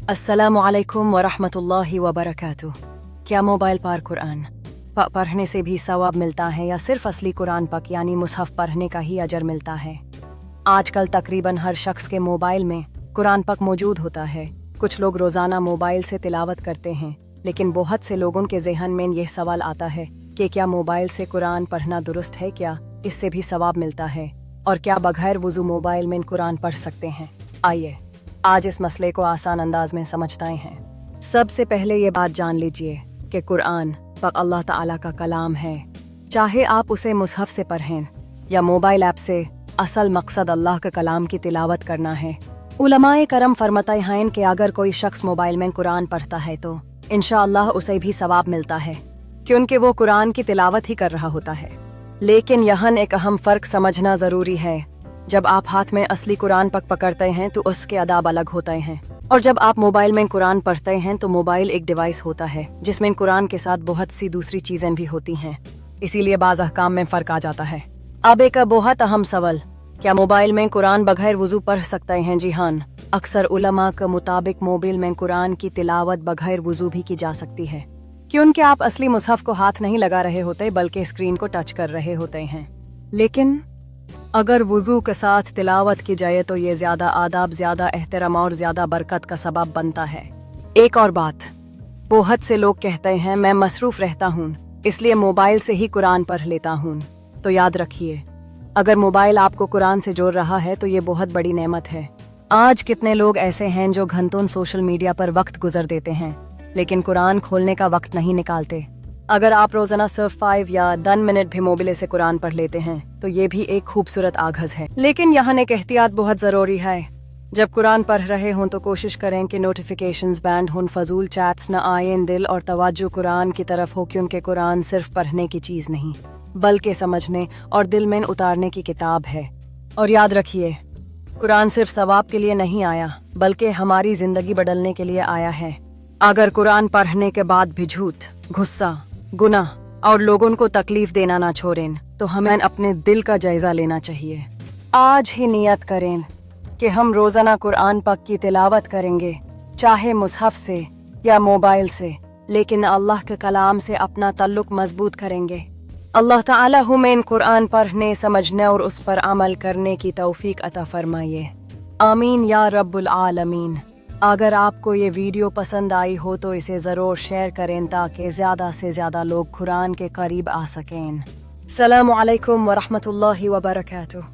अस्सलामु अलैकुम वरहमतुल्लाहि वबरकातुह। क्या मोबाइल पर कुरान पढ़ने से भी सवाब मिलता है या सिर्फ असली कुरान पक यानी मुसहफ पढ़ने का ही अजर मिलता है? आजकल तकरीबन हर शख्स के मोबाइल में कुरान पक मौजूद होता है। कुछ लोग रोज़ाना मोबाइल से तिलावत करते हैं, लेकिन बहुत से लोगों के ज़हन में यह सवाल आता है कि क्या मोबाइल से कुरान पढ़ना दुरुस्त है, क्या इससे भी सवाब मिलता है, और क्या बगैर वुज़ू मोबाइल में कुरान पढ़ सकते हैं? आइए आज इस मसले को आसान अंदाज में समझते हैं। सबसे पहले ये बात जान लीजिए कि कुरान पक अल्लाह ताला का कलाम है। चाहे आप उसे मुसहफ से पढ़ें या मोबाइल ऐप से, असल मकसद अल्लाह के कलाम की तिलावत करना है। उलमाए करम फरमाते हैं कि अगर कोई शख्स मोबाइल में कुरान पढ़ता है तो इंशाअल्लाह उसे भी सवाब मिलता है, क्योंकि वो कुरान की तिलावत ही कर रहा होता है। लेकिन यहाँ एक अहम फ़र्क समझना ज़रूरी है। जब आप हाथ में असली कुरान पकड़ते हैं तो उसके आदाब अलग होते हैं, और जब आप मोबाइल में कुरान पढ़ते हैं तो मोबाइल एक डिवाइस होता है जिसमें कुरान के साथ बहुत सी दूसरी चीज़ें भी होती हैं। इसीलिए बाज़ अहकाम में फ़र्क आ जाता है। अब एक बहुत अहम सवाल, क्या मोबाइल में कुरान बगैर वुज़ू पढ़ सकते हैं? जी हाँ, अक्सर उलमा के मुताबिक मोबाइल में कुरान की तिलावत बगैर वुज़ू भी की जा सकती है, क्योंकि आप असली मुसहफ को हाथ नहीं लगा रहे होते बल्कि स्क्रीन को टच कर रहे होते हैं। लेकिन अगर वुज़ू के साथ तिलावत की जाए तो ये ज़्यादा आदाब, ज़्यादा एहतराम और ज़्यादा बरकत का सबब बनता है। एक और बात, बहुत से लोग कहते हैं मैं मसरूफ़ रहता हूँ इसलिए मोबाइल से ही कुरान पढ़ लेता हूँ। तो याद रखिए, अगर मोबाइल आपको कुरान से जोड़ रहा है तो ये बहुत बड़ी नेमत है। आज कितने लोग ऐसे हैं जो घंटों सोशल मीडिया पर वक्त गुजर देते हैं लेकिन कुरान खोलने का वक्त नहीं निकालते। अगर आप रोजाना सिर्फ 5 या 10 मिनट भी मोबाइल से कुरान पढ़ लेते हैं तो ये भी एक खूबसूरत आगाज है। लेकिन यहाँ एक एहतियात बहुत जरूरी है। जब कुरान पढ़ रहे हों तो कोशिश करें कि नोटिफिकेशंस बैंड हों, फजूल चैट्स न आएं, दिल और तवज्जो कुरान की तरफ हो, क्योंकि कुरान सिर्फ पढ़ने की चीज नहीं बल्कि समझने और दिल में उतारने की किताब है। और याद रखिए, कुरान सिर्फ सवाब के लिए नहीं आया बल्कि हमारी जिंदगी बदलने के लिए आया है। अगर कुरान पढ़ने के बाद भी झूठ, गुस्सा, गुनाह और लोगों को तकलीफ देना ना छोड़ें तो हमें अपने दिल का जायजा लेना चाहिए। आज ही नियत करें कि हम रोजाना कुरान पाक की तिलावत करेंगे, चाहे मुसहफ से या मोबाइल से, लेकिन अल्लाह के कलाम से अपना ताल्लुक मजबूत करेंगे। अल्लाह ताला हमें कुरान पढ़ने, समझने और उस पर अमल करने की तौफीक अता फरमाइए। आमीन या रब्बुल आलमीन। अगर आपको ये वीडियो पसंद आई हो तो इसे ज़रूर शेयर करें ताकि ज़्यादा से ज़्यादा लोग कुरान के करीब आ सकें। अस्सलामु अलैकुम वरहमतुल्लाहि वबरकातुह।